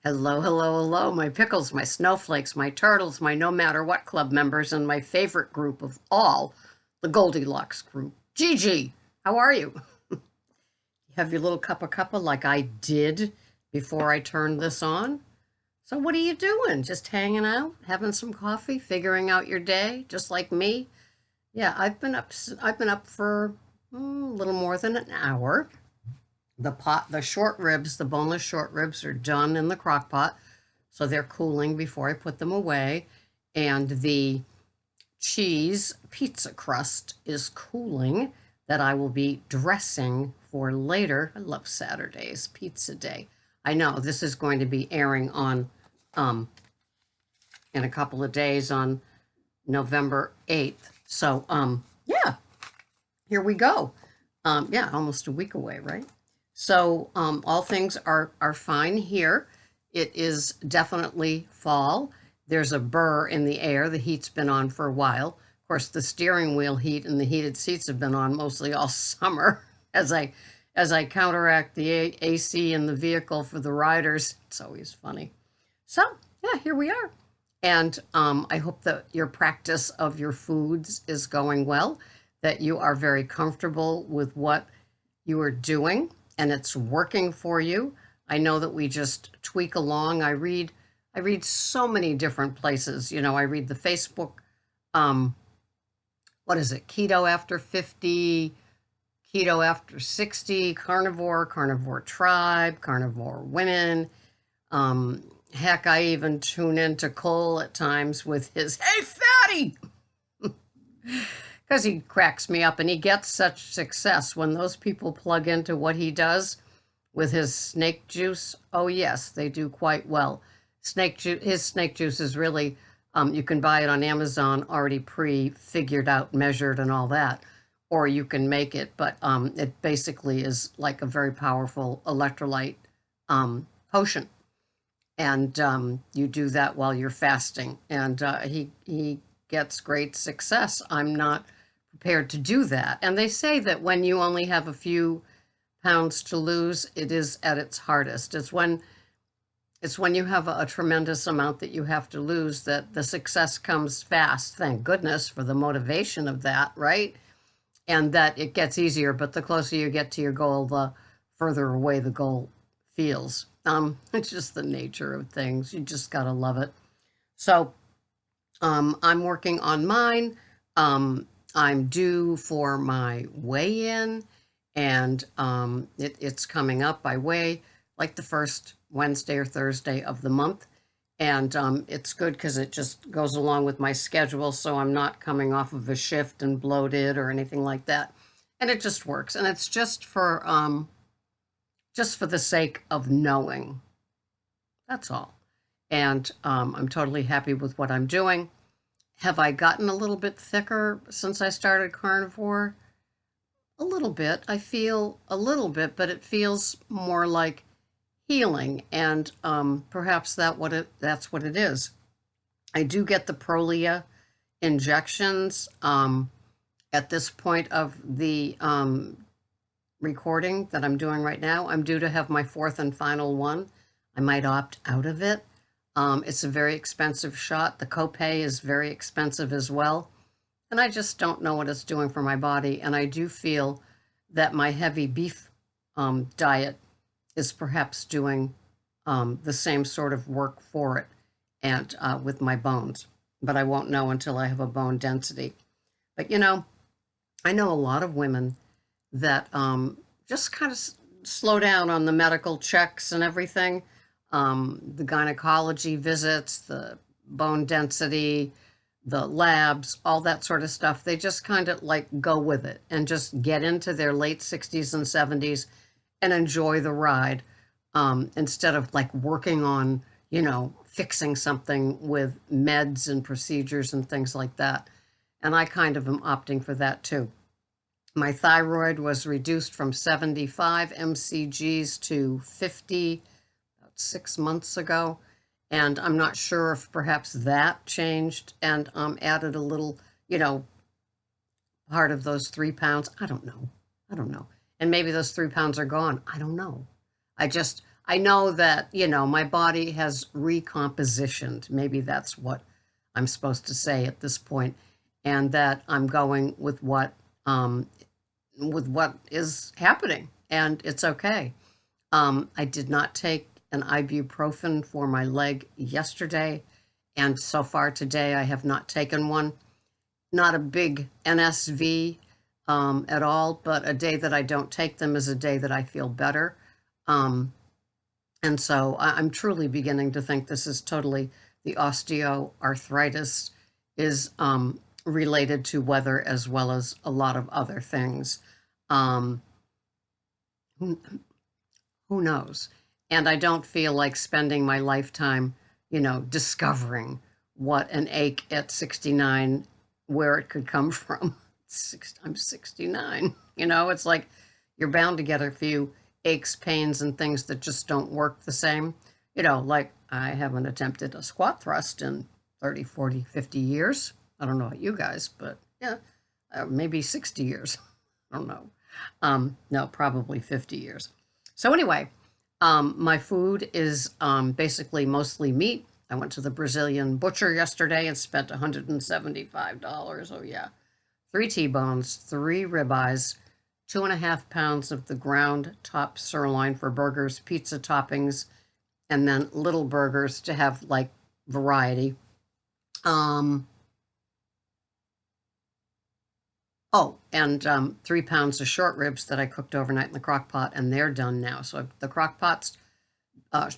Hello, hello, hello, my pickles, my snowflakes, my turtles, my no matter what club members, and my favorite group of all, the Goldilocks group. Gigi, how are you? You have your little cuppa like I did before I turned this on? So what are you doing? Just hanging out, having some coffee, figuring out your day, just like me? Yeah, I've been up for a little more than an hour. The short ribs, the boneless short ribs are done in the crock pot. So they're cooling before I put them away. And the cheese pizza crust is cooling that I will be dressing for later. I love Saturdays, pizza day. I know this is going to be airing on um, in a couple of days on November 8th. So yeah, here we go. Yeah, almost a week away, right? So all things are fine here. It is definitely fall. There's a burr in the air. The heat's been on for a while. Of course, the steering wheel heat and the heated seats have been on mostly all summer as I counteract the AC in the vehicle for the riders. It's always funny. So yeah, here we are. And I hope that your practice of your foods is going well, that you are very comfortable with what you are doing and it's working for you. I know that we just tweak along. I read so many different places. I read the Facebook, um, what is it? Keto after 50, keto after 60, carnivore tribe, carnivore women. Heck, I even tune into Cole at times with his "Hey fatty," because he cracks me up and he gets such success when those people plug into what he does with his snake juice. Oh yes, they do quite well. His snake juice is really, you can buy it on Amazon already pre-figured out, measured, and all that, or you can make it. But it basically is like a very powerful electrolyte potion, and you do that while you're fasting, and he gets great success. I'm not prepared to do that, and they say that when you only have a few pounds to lose, it is at its hardest. It's when you have a tremendous amount that you have to lose that the success comes fast. Thank goodness for the motivation of that, right? And that it gets easier, but the closer you get to your goal, the further away the goal feels. It's just the nature of things. You just gotta love it. So I'm working on mine. I'm due for my weigh-in, and it's coming up. I weigh like the first Wednesday or Thursday of the month, and it's good because it just goes along with my schedule, so I'm not coming off of a shift and bloated or anything like that, and it just works. And it's just for the sake of knowing. That's all. And I'm totally happy with what I'm doing. Have I gotten a little bit thicker since I started carnivore? A little bit. I feel a little bit, but it feels more like healing, and perhaps that's what it is. I do get the Prolia injections at this point of the recording that I'm doing right now. I'm due to have my fourth and final one. I might opt out of it. It's a very expensive shot. The copay is very expensive as well. And I just don't know what it's doing for my body. And I do feel that my heavy beef diet is perhaps doing the same sort of work for it and with my bones. But I won't know until I have a bone density. But I know a lot of women that just kind of slow down on the medical checks and everything, the gynecology visits, the bone density, the labs, all that sort of stuff. They just kind of like go with it and just get into their late 60s and 70s and enjoy the ride, instead of like working on, fixing something with meds and procedures and things like that. And I kind of am opting for that too. My thyroid was reduced from 75 mcgs to 50 about 6 months ago. And I'm not sure if perhaps that changed and added a little, part of those 3 pounds. I don't know. And maybe those 3 pounds are gone. I don't know. I know that, my body has recompositioned. Maybe that's what I'm supposed to say at this point, and that I'm going um, with what is happening, and it's okay. I did not take an ibuprofen for my leg yesterday, and so far today I have not taken one. Not a big NSV at all, but a day that I don't take them is a day that I feel better. Um, and so I'm truly beginning to think this is totally the osteoarthritis is related to weather as well as a lot of other things. Um, who, who knows? And I don't feel like spending my lifetime, discovering what an ache at 69, where it could come from. I'm 69. It's like you're bound to get a few aches, pains, and things that just don't work the same. Like I haven't attempted a squat thrust in 30, 40, 50 years. I don't know about you guys, but yeah, maybe 60 years. I don't know. No, probably 50 years. So anyway, my food is basically mostly meat. I went to the Brazilian butcher yesterday and spent $175. Oh yeah. 3 T-bones, 3 ribeyes, 2.5 pounds of the ground top sirloin for burgers, pizza toppings, and then little burgers to have like variety. Oh, and 3 pounds of short ribs that I cooked overnight in the crock pot, and they're done now. So the crock pot's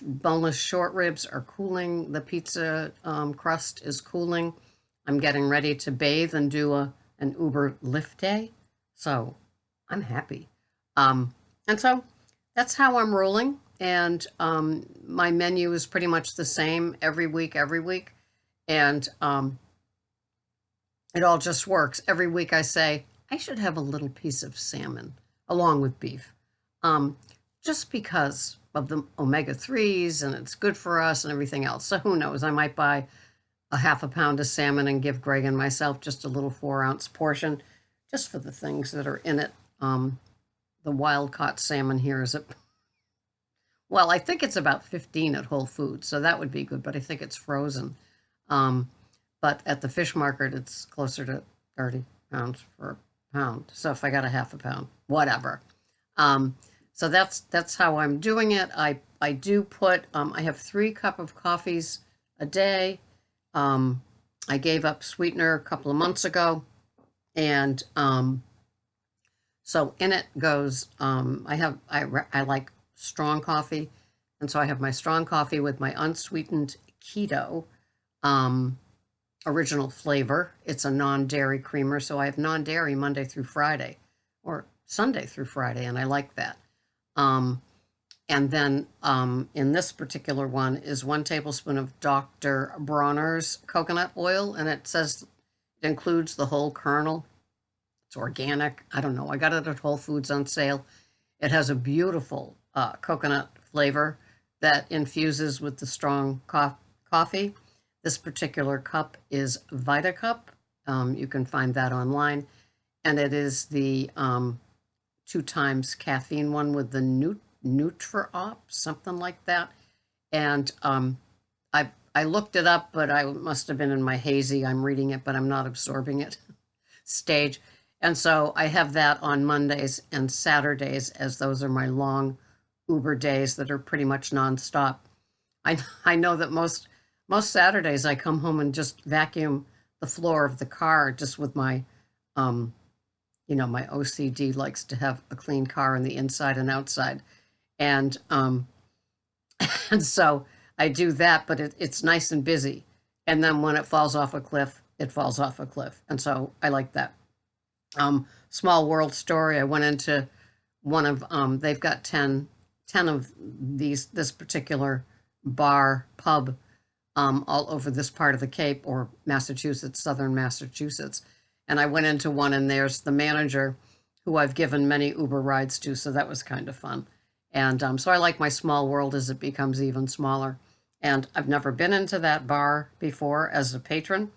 boneless short ribs are cooling. The pizza crust is cooling. I'm getting ready to bathe and do an Uber Lyft day. So I'm happy. And so that's how I'm rolling. And my menu is pretty much the same every week, And it all just works. Every week I say, I should have a little piece of salmon along with beef. Just because of the omega-3s and it's good for us and everything else. So who knows? I might buy a 1/2 pound of salmon and give Greg and myself just a little 4-ounce portion just for the things that are in it. The wild caught salmon here is well, I think it's about 15 at Whole Foods, so that would be good, but I think it's frozen. But at the fish market, it's closer to 30 pounds for a pound. So if I got a 1/2 pound, whatever. So that's how I'm doing it. I do put, I have 3 cups of coffees a day. I gave up sweetener a couple of months ago. And so in it goes, I like strong coffee. And so I have my strong coffee with my unsweetened keto original flavor. It's a non-dairy creamer, so I have non-dairy Monday through Friday or Sunday through Friday, and I like that. And then in this particular one is 1 tablespoon of Dr. Bronner's coconut oil, and it says it includes the whole kernel. It's organic. I don't know. I got it at Whole Foods on sale. It has a beautiful coconut flavor that infuses with the strong coffee. This particular cup is VitaCup. You can find that online. And it is the 2 times caffeine one with the NutriOp, something like that. And I looked it up, but I must have been in my hazy, I'm reading it, but I'm not absorbing it stage. And so I have that on Mondays and Saturdays, as those are my long Uber days that are pretty much nonstop. I know that most Saturdays I come home and just vacuum the floor of the car just with my, my OCD likes to have a clean car on the inside and outside. And, and so I do that, but it's nice and busy. And then when it falls off a cliff, it falls off a cliff. And so I like that. Small world story. I went into one of, they've got 10 of this particular pub, all over this part of the Cape or Massachusetts, southern Massachusetts. And I went into one, and there's the manager who I've given many Uber rides to. So that was kind of fun. And so I like my small world as it becomes even smaller. And I've never been into that bar before as a patron.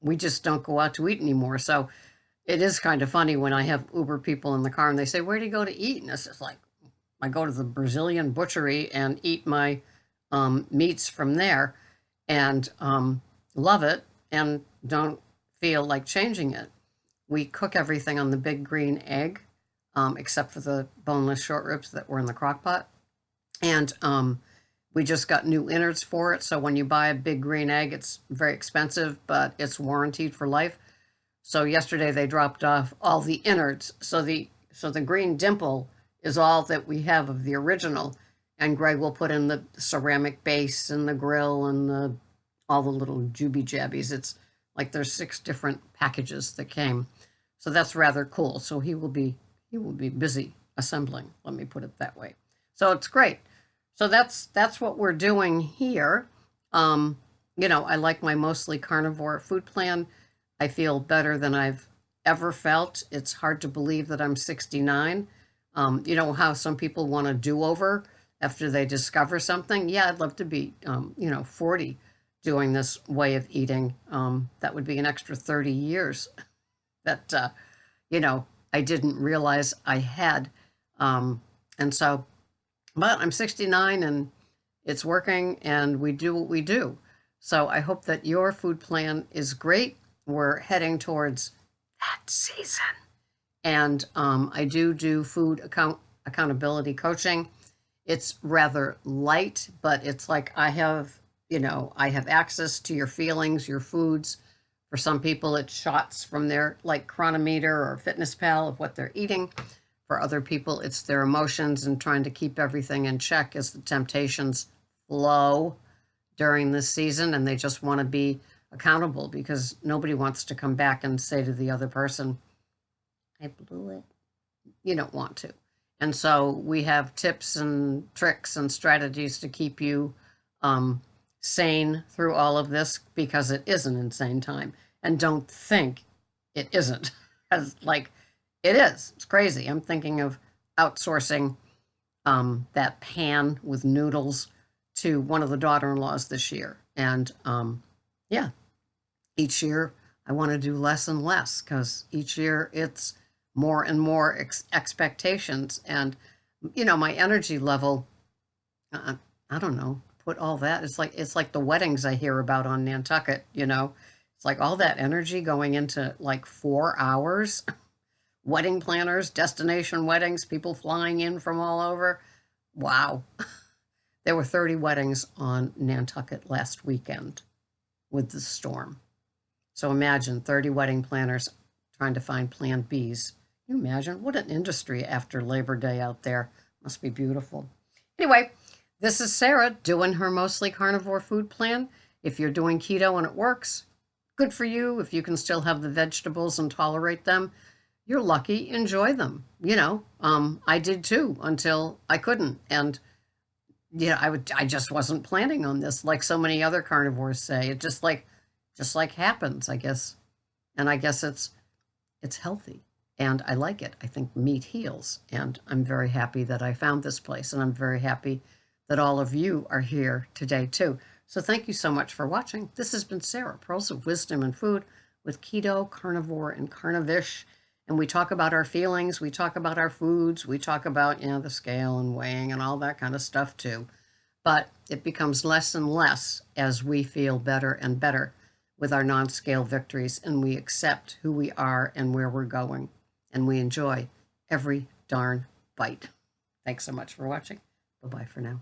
We just don't go out to eat anymore. So it is kind of funny when I have Uber people in the car and they say, where do you go to eat? And it's just like, I go to the Brazilian butchery and eat my meats from there, and love it, and don't feel like changing it. We cook everything on the big green egg, except for the boneless short ribs that were in the crock pot. And we just got new innards for it. So when you buy a big green egg, it's very expensive, but it's warranted for life. So yesterday they dropped off all the innards. So the green dimple is all that we have of the original. And Greg will put in the ceramic base and the grill and all the little juby jabbies. It's like there's 6 different packages that came. So that's rather cool. So he will be busy assembling, let me put it that way. So it's great. So that's what we're doing here. I like my mostly carnivore food plan. I feel better than I've ever felt. It's hard to believe that I'm 69. You know how some people want a do-over after they discover something? Yeah, I'd love to be, 40 doing this way of eating. That would be an extra 30 years that, I didn't realize I had. And so, but I'm 69 and it's working and we do what we do. So I hope that your food plan is great. We're heading towards that season. And I do food accountability coaching. It's rather light, but it's like I have access to your feelings, your foods. For some people, it's shots from their like Chronometer or Fitness Pal of what they're eating. For other people, it's their emotions and trying to keep everything in check as the temptations flow during this season, and they just want to be accountable because nobody wants to come back and say to the other person, I blew it. You don't want to. And so we have tips and tricks and strategies to keep you sane through all of this, because it is an insane time. And don't think it isn't, as like it is. It's crazy. I'm thinking of outsourcing that pan with noodles to one of the daughter-in-laws this year. And yeah, each year I want to do less and less, because each year it's more and more expectations. And, my energy level, I don't know, put all that. It's like the weddings I hear about on Nantucket, It's like all that energy going into like 4 hours. Wedding planners, destination weddings, people flying in from all over. Wow. There were 30 weddings on Nantucket last weekend with the storm. So imagine 30 wedding planners trying to find plan Bs. Can you imagine? What an industry after Labor Day out there. Must be beautiful. Anyway, this is Sarah doing her mostly carnivore food plan. If you're doing keto and it works, good for you. If you can still have the vegetables and tolerate them, you're lucky. Enjoy them. I did too until I couldn't. And I just wasn't planning on this, like so many other carnivores say. It just like happens, I guess. And I guess it's healthy. And I like it. I think meat heals. And I'm very happy that I found this place. And I'm very happy that all of you are here today, too. So thank you so much for watching. This has been Sarah, Pearls of Wisdom and Food, with Keto, Carnivore, and Carnivish. And we talk about our feelings. We talk about our foods. We talk about, the scale and weighing and all that kind of stuff, too. But it becomes less and less as we feel better and better with our non-scale victories, and we accept who we are and where we're going. And we enjoy every darn bite. Thanks so much for watching. Bye-bye for now.